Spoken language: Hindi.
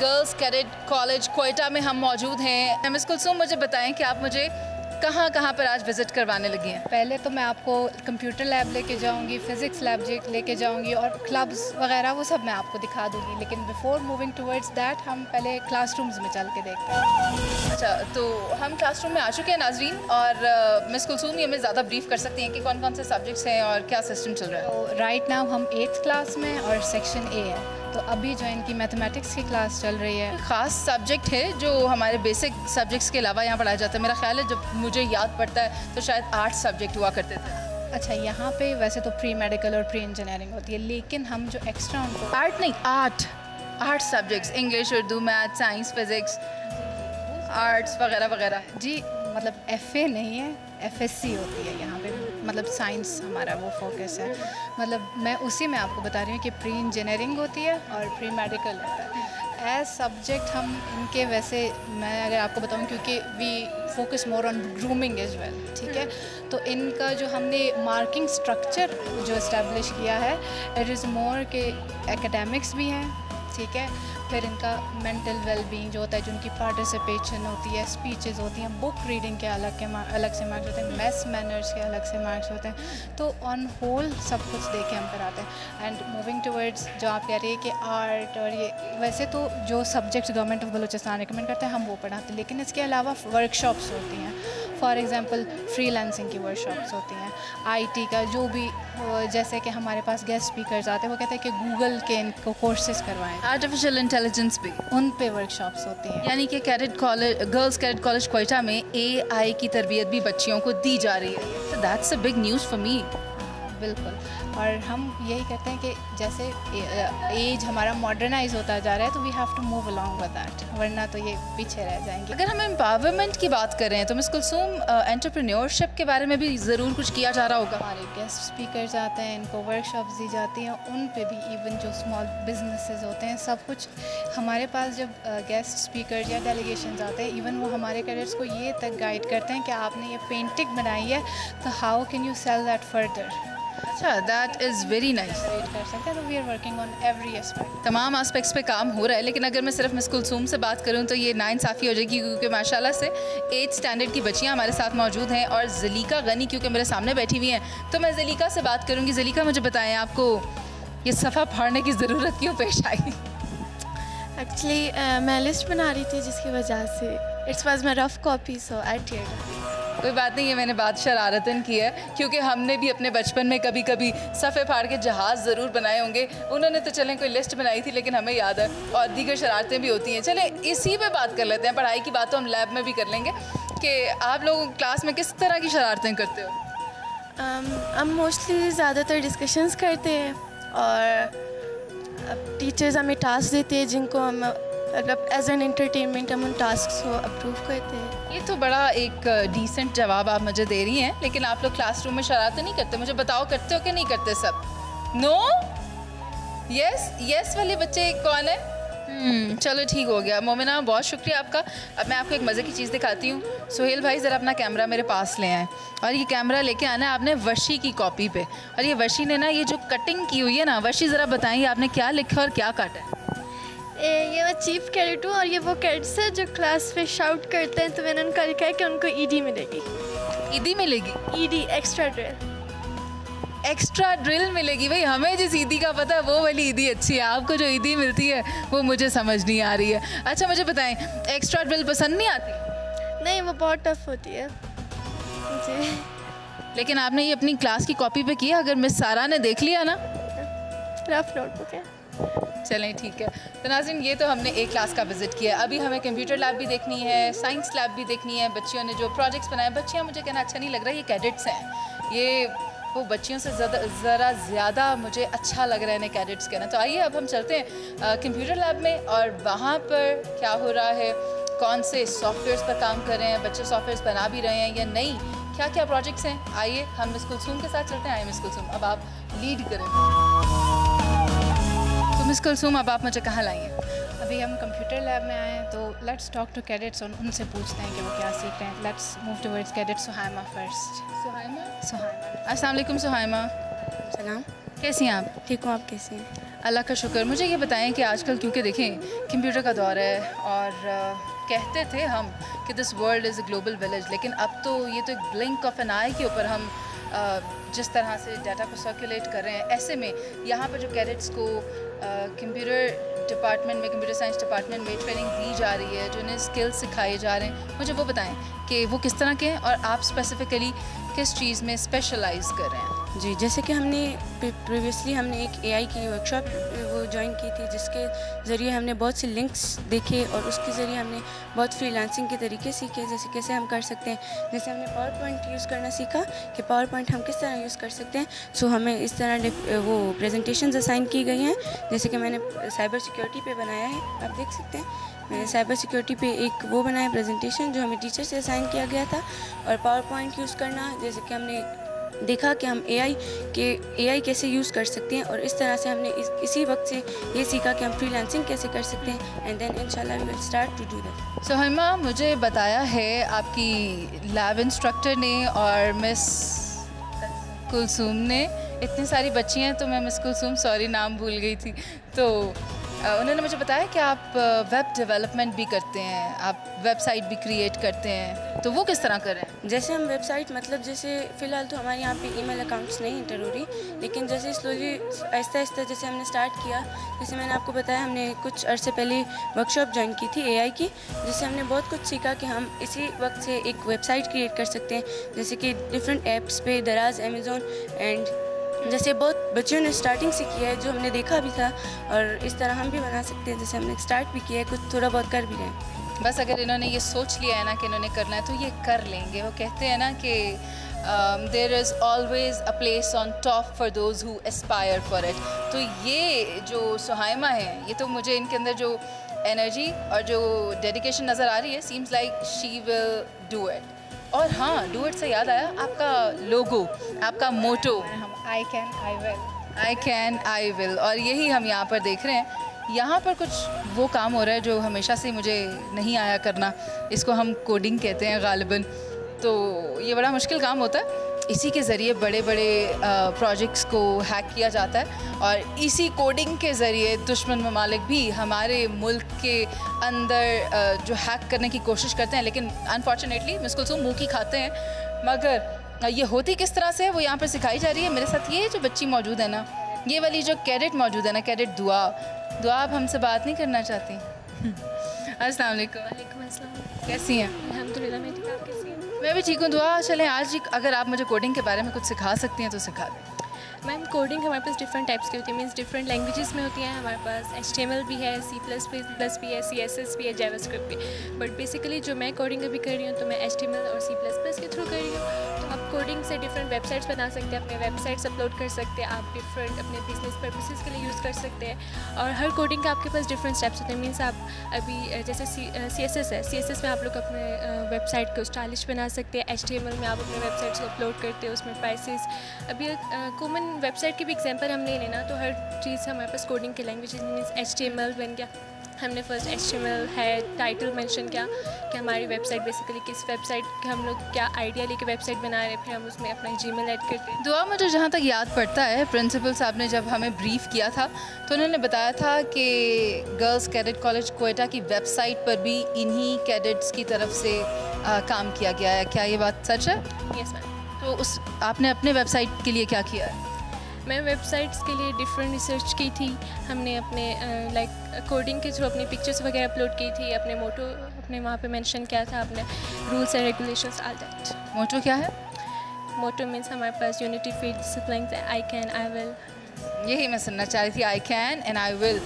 गर्ल्स कैडेट कॉलेज क्वेटा में हम मौजूद हैं। मिस कुलसूम, मुझे बताएं कि आप मुझे कहाँ पर आज विज़िट करवाने लगी हैं? पहले तो मैं आपको कंप्यूटर लैब लेके जाऊंगी, फिज़िक्स लैब लेके जाऊंगी और क्लब्स वगैरह वो सब मैं आपको दिखा दूंगी। लेकिन बिफोर मूविंग टुवर्ड्स दैट हम पहले क्लासरूम्स में चल के देखते हैं। अच्छा, तो हम क्लासरूम में आ चुके हैं नाजरीन, और मिस कुलसूम ये हमें ज़्यादा ब्रीफ कर सकती हैं कि कौन कौन से सब्जेक्ट्स हैं और क्या सिस्टम चल रहा है? तो राइट नाउ हम 8th क्लास में और सेक्शन ए है। तो अभी जो इनकी मैथमेटिक्स की क्लास चल रही है। ख़ास सब्जेक्ट है जो हमारे बेसिक सब्जेक्ट्स के अलावा यहाँ पढ़ाया जाता है? मेरा ख्याल है जब मुझे याद पड़ता है तो शायद 8 सब्जेक्ट हुआ करते थे। अच्छा, यहाँ पे वैसे तो प्री मेडिकल और प्री इंजीनियरिंग होती है, लेकिन हम जो एक्स्ट्रा उनको 8 नहीं 8 subjects, English, Urdu, math, science, physics, arts वगैरह वगैरह। जी, मतलब FA नहीं है, FSC होती है यहाँ पे, मतलब साइंस हमारा वो फोकस है। मतलब मैं उसी में आपको बता रही हूँ कि प्री इंजीनियरिंग होती है और प्री मेडिकल होता है। एज सब्जेक्ट हम इनके वैसे, मैं अगर आपको बताऊँ, क्योंकि we focus more on grooming as well, ठीक है। तो इनका जो हमने मार्किंग स्ट्रक्चर जो इस्टेब्लिश किया है, इट इज़ मोर के एकेडमिक्स भी हैं, ठीक है। फिर इनका मेंटल वेलबींग जो होता है, जो उनकी पार्टिसिपेशन होती है, स्पीचेस होती हैं, बुक रीडिंग के अलग से मार्क्स होते हैं, मैथ्स मैनर्स के अलग से मार्क्स होते हैं। तो ऑन होल सब कुछ दे के हम कराते हैं। एंड मूविंग टुवर्ड्स जो आप कह रही है कि आर्ट और ये, वैसे तो जो subjects government of Balochistan recommend करते हैं हम वो पढ़ाते हैं, लेकिन इसके अलावा वर्कशॉप्स होती हैं। फॉर एग्ज़ाम्पल फ्रीलांसिंग की वर्कशॉप्स होती हैं, IT का जो भी, जैसे कि हमारे पास गेस्ट स्पीकर्स आते हैं, वो कहते हैं कि गूगल के इनको कोर्सेज करवाएं। आर्टिफिशियल इंटेलिजेंस भी उन पे वर्कशॉप्स होती हैं। यानी कि cadet college, girls cadet college Quetta में AI की तरबियत भी बच्चियों को दी जा रही है। So that's a big news for me. बिल्कुल, और हम यही कहते हैं कि जैसे एज हमारा मॉडर्नाइज होता जा रहा है, तो we have to move along with that, वरना तो ये पीछे रह जाएंगे। अगर हम एम्पावरमेंट की बात करें तो मिस कुलसूम, एंटरप्रेन्योरशिप के बारे में भी ज़रूर कुछ किया जा रहा होगा? हमारे गेस्ट स्पीकर्स आते हैं, इनको वर्कशॉप्स दी जाती हैं, उन पे भी, इवन जो स्मॉल बिजनेसेस होते हैं, सब कुछ हमारे पास जब गेस्ट स्पीकर या डेलीगेशंस आते हैं, इवन वो हमारे कैडेट्स को ये तक गाइड करते हैं कि आपने ये पेंटिंग बनाई है, तो how can you sell that further. अच्छा, दैट इज़ वेरी नाइस। कर सकते हैं, तो we are working on every aspect. तमाम एस्पेक्ट्स पे काम हो रहा है। लेकिन अगर मैं सिर्फ मिस कुलसूम से बात करूं तो ये नाइंसाफ़ी हो जाएगी, क्योंकि माशाल्लाह से 8th स्टैंडर्ड की बच्चियां हमारे साथ मौजूद हैं, और ज़लीका गनी क्योंकि मेरे सामने बैठी हुई हैं, तो मैं ज़लीका से बात करूँगी। ज़लीका, मुझे बताएं, आपको ये सफ़ा फाड़ने की ज़रूरत क्यों पेश आई? एक्चुअली मैं लिस्ट बना रही थी, जिसकी वजह से it's was my rough copy, so I teared. कोई बात नहीं, ये मैंने बात शरारतन की है, क्योंकि हमने भी अपने बचपन में कभी कभी सफ़े फाड़ के जहाज़ ज़रूर बनाए होंगे। उन्होंने तो चलें कोई लिस्ट बनाई थी, लेकिन हमें याद है, और दीगर शरारतें भी होती हैं। चले इसी पे बात कर लेते हैं। पढ़ाई की बात तो हम लैब में भी कर लेंगे कि आप लोग क्लास में किस तरह की शरारतें करते हो? हम मोस्टली ज़्यादातर डिस्कशंस करते हैं, और टीचर्स हमें टास्क देते हैं जिनको हम मतलब एज एन एंटरटेनमेंट हम उन टास्क को अप्रूव करते हैं। ये तो बड़ा एक डिसेंट जवाब आप मुझे दे रही हैं, लेकिन आप लोग क्लासरूम में शरारतें नहीं करते? मुझे बताओ, करते हो कि नहीं करते सब? नो? यस वाले बच्चे कौन है? चलो ठीक हो गया। मोमिना, बहुत शुक्रिया आपका। अब मैं आपको एक मज़े की चीज़ दिखाती हूँ। सुहेल भाई, ज़रा अपना कैमरा मेरे पास ले आएँ, और ये कैमरा लेके आना है आपने वर्षी की कॉपी पे। और ये वर्षी ने ना ये जो कटिंग की हुई है ना, वर्षी ज़रा बताइए आपने क्या लिखा और क्या काटा है? ये मैं चीफ कैडेट हूँ, और ये वो कैडेट्स है जो क्लास पे शाउट करते हैं, तो मैंने उनका लिखा है कि उनको ED मिलेगी। ED मिलेगी? ED extra drill. Extra drill मिलेगी? भाई, हमें जिस ED का पता है वो वाली ED अच्छी है, आपको जो ED मिलती है वो मुझे समझ नहीं आ रही है। अच्छा, मुझे बताएं, एक्स्ट्रा ड्रिल पसंद नहीं आती? नहीं, वो बहुत टफ होती है जी। लेकिन आपने ये अपनी क्लास की कॉपी पे किया, अगर मिस सारा ने देख लिया ना? रफ नोटबुक है। चलें ठीक है। तो नाज़रीन, ये तो हमने एक क्लास का विज़िट किया। अभी हमें कंप्यूटर लैब भी देखनी है, साइंस लैब भी देखनी है। बच्चियों ने जो प्रोजेक्ट्स बनाए, बच्चियाँ मुझे कहना अच्छा नहीं लग रहा है, ये कैडेट्स हैं, ये वो बच्चियों से ज़रा ज़्यादा मुझे अच्छा लग रहा है इन्हें कैडेट्स कहना। तो आइए अब हम चलते हैं कंप्यूटर लैब में, और वहाँ पर क्या हो रहा है, कौन से सॉफ्टवेयर्स पर काम कर रहे हैं, बच्चे सॉफ्टवेयर्स बना भी रहे हैं या नहीं, क्या क्या प्रोजेक्ट्स हैं। आइए हम मिस कुलसूम के साथ चलते हैं। आइए मिस कुलसूम, अब आप लीड करें। तो मिस कुलसूम, अब आप मुझे कहाँ लाइए? अभी हम कंप्यूटर लैब में आए हैं, तो लेट्स टॉक टू कैडेट्स, और उनसे पूछते हैं कि वो क्या सीख रहे हैं। Let's move towards cadet Suhaima first. अस्सलाम वालेकुम सुहाइमा। सलाम। कैसी हैं आप? ठीक हूँ, आप कैसी हैं? अल्लाह का शुक्र। मुझे ये बताएं कि आजकल क्योंकि देखें कंप्यूटर का दौर है और कहते थे हम कि this world is a global village, लेकिन अब तो ये तो एक ब्लिंक ऑफ एन आई के ऊपर हम जिस तरह से डाटा को सर्कुलेट कर रहे हैं, ऐसे में यहाँ पर जो कैडेट्स को कंप्यूटर डिपार्टमेंट में, कंप्यूटर साइंस डिपार्टमेंट में ट्रेनिंग दी जा रही है, जो उन्हें स्किल्स सिखाए जा रहे हैं, मुझे वो बताएं कि वो किस तरह के हैं और आप स्पेसिफ़िकली किस चीज़ में स्पेशलाइज़ कर रहे हैं। जी, जैसे कि हमने प्रीवियसली हमने एक एआई की वर्कशॉप वो ज्वाइन की थी, जिसके ज़रिए हमने बहुत से लिंक्स देखे और उसके ज़रिए हमने बहुत फ्रीलांसिंग के तरीके सीखे, जैसे कैसे हम कर सकते हैं। जैसे हमने पावर पॉइंट यूज़ करना सीखा कि पावर पॉइंट हम किस तरह यूज़ कर सकते हैं। सो हमें इस तरह वो प्रेजेंटेशंस असाइन की गई हैं, जैसे कि मैंने साइबर सिक्योरिटी पे बनाया है, आप देख सकते हैं। मैंने साइबर सिक्योरिटी पे एक वो बनाया प्रेजेंटेशन जो हमें टीचर से असाइन किया गया था। और पावर पॉइंट यूज़ करना, जैसे कि हमने देखा कि हम एआई कैसे यूज़ कर सकते हैं, और इस तरह से हमने इसी वक्त से ये सीखा कि हम फ्रीलांसिंग कैसे कर सकते हैं। एंड देन इंशाल्लाह we will start to do that. Suhaima, मुझे बताया है आपकी लैब इंस्ट्रक्टर ने और मिस कुलसूम ने, इतनी सारी बच्ची हैं तो मैं मिस कुलसूम सॉरी नाम भूल गई थी, तो उन्होंने मुझे बताया कि आप वेब डेवलपमेंट भी करते हैं, आप वेबसाइट भी क्रिएट करते हैं, तो वो किस तरह कर रहे हैं? जैसे हम वेबसाइट, मतलब जैसे फ़िलहाल तो हमारे यहाँ पे ईमेल अकाउंट्स नहीं इंटर हो रही, लेकिन जैसे स्लोली आहिस्ता आहिस्ता जैसे हमने स्टार्ट किया, जैसे मैंने आपको बताया हमने कुछ अर्से पहले वर्कशॉप ज्वाइन की थी एआई की, जिससे हमने बहुत कुछ सीखा कि हम इसी वक्त से एक वेबसाइट क्रिएट कर सकते हैं, जैसे कि डिफरेंट ऐप्स पे, दराज, अमेज़ोन, एंड जैसे बहुत बच्चों ने स्टार्टिंग से किया है जो हमने देखा भी था, और इस तरह हम भी बना सकते हैं। जैसे हमने स्टार्ट भी किया है, कुछ थोड़ा बहुत कर भी रहे हैं। बस अगर इन्होंने ये सोच लिया है ना कि इन्होंने करना है तो ये कर लेंगे। वो कहते हैं ना कि there is always a place on top for those who aspire for it. तो ये जो सुहाइमा है, ये तो मुझे इनके अंदर जो एनर्जी और जो डेडिकेशन नज़र आ रही है, seems like she will do it. और हाँ, डू इट से याद आया, आपका लोगो, आपका motto, I can I will, I can I will, और यही हम यहाँ पर देख रहे हैं। यहाँ पर कुछ वो काम हो रहा है जो हमेशा से मुझे नहीं आया करना, इसको हम कोडिंग कहते हैं गालिबन। तो ये बड़ा मुश्किल काम होता है, इसी के ज़रिए बड़े बड़े प्रोजेक्ट्स को हैक किया जाता है, और इसी कोडिंग के ज़रिए दुश्मन ममालिक भी हमारे मुल्क के अंदर जो हैक करने की कोशिश करते हैं। लेकिन अनफॉर्चुनेटली मिस कुलसूम मुँह की खाते हैं, मगर ये होती किस तरह से है वो यहाँ पर सिखाई जा रही है। मेरे साथ ये जो बच्ची मौजूद है ना, ये वाली जो कैडेट मौजूद है ना, कैडेट दुआ, आप हमसे बात नहीं करना चाहती? अस्सलाम वालेकुम। वालेकुम अस्सलाम। कैसी हैं? अल्हम्दुलिल्लाह, मैं ठीक, आप कैसी हैं? मैं भी ठीक हूँ, दुआ। चलें आज अगर आप मुझे कोडिंग के बारे में कुछ सिखा सकती हैं तो सिखा दें। मैम, कोडिंग हमारे पास डिफरेंट टाइप्स की होती है, मीन्स डिफरेंट लैंग्वेजेस में होती हैं। हमारे पास HTML भी है, C++ भी है, CSS भी है, जावास्क्रिप्ट भी। बट बेसिकली जो मैं कोडिंग अभी कर रही हूँ तो मैं HTML और C++ के थ्रू कर रही हूँ। तो आप कोडिंग से डिफरेंट वेबसाइट्स बना सकते हैं, अपने वेबसाइट्स अपलोड कर सकते हैं, आप डिफरेंट अपने बिजनेस पर्पसेस के लिए यूज़ कर सकते हैं। और हर कोडिंग का आपके पास डिफरेंट स्टेप्स होते हैं, मीन्स आप अभी जैसे CSS है, CSS में आप लोग अपने वेबसाइट को स्टाइलिश बना सकते हैं। HTML में आप अपने वेबसाइट्स को अपलोड करते हैं, उसमें प्राइसेस, अभी कॉमन वेबसाइट की भी एग्जांपल हम ले लेना तो हर चीज़ हमारे पास कोडिंग के लैंग्वेज मीन्स HTML बन गया। हमने फर्स्ट HTML है टाइटल मेंशन किया कि हमारी वेबसाइट बेसिकली किस वेबसाइट के हम लोग क्या आइडिया लेके वेबसाइट बना रहे हैं, फिर हम उसमें अपना जीमेल ऐड करते हैं। दुआ, मुझे जहाँ तक याद पड़ता है, प्रिंसिपल साहब ने जब हमें ब्रीफ किया था तो उन्होंने बताया था कि गर्ल्स कैडेट कॉलेज क्वेटा की वेबसाइट पर भी इन्हीं कैडेट्स की तरफ से काम किया गया है। क्या ये बात सच है? Yes ma'am. तो आपने अपने वेबसाइट के लिए क्या किया है? मैं वेबसाइट्स के लिए डिफरेंट रिसर्च की थी। हमने अपने लाइक कोडिंग के थ्रू अपनी पिक्चर्स वगैरह अपलोड की थी, अपने मोटो अपने वहाँ पे मेंशन किया था, अपने rules and regulations, all that. Motto क्या है? मोटो मीन्स हमारे पास unity field discipline, I can I will. यही मैं सुनना चाह रही थी, I can and I will.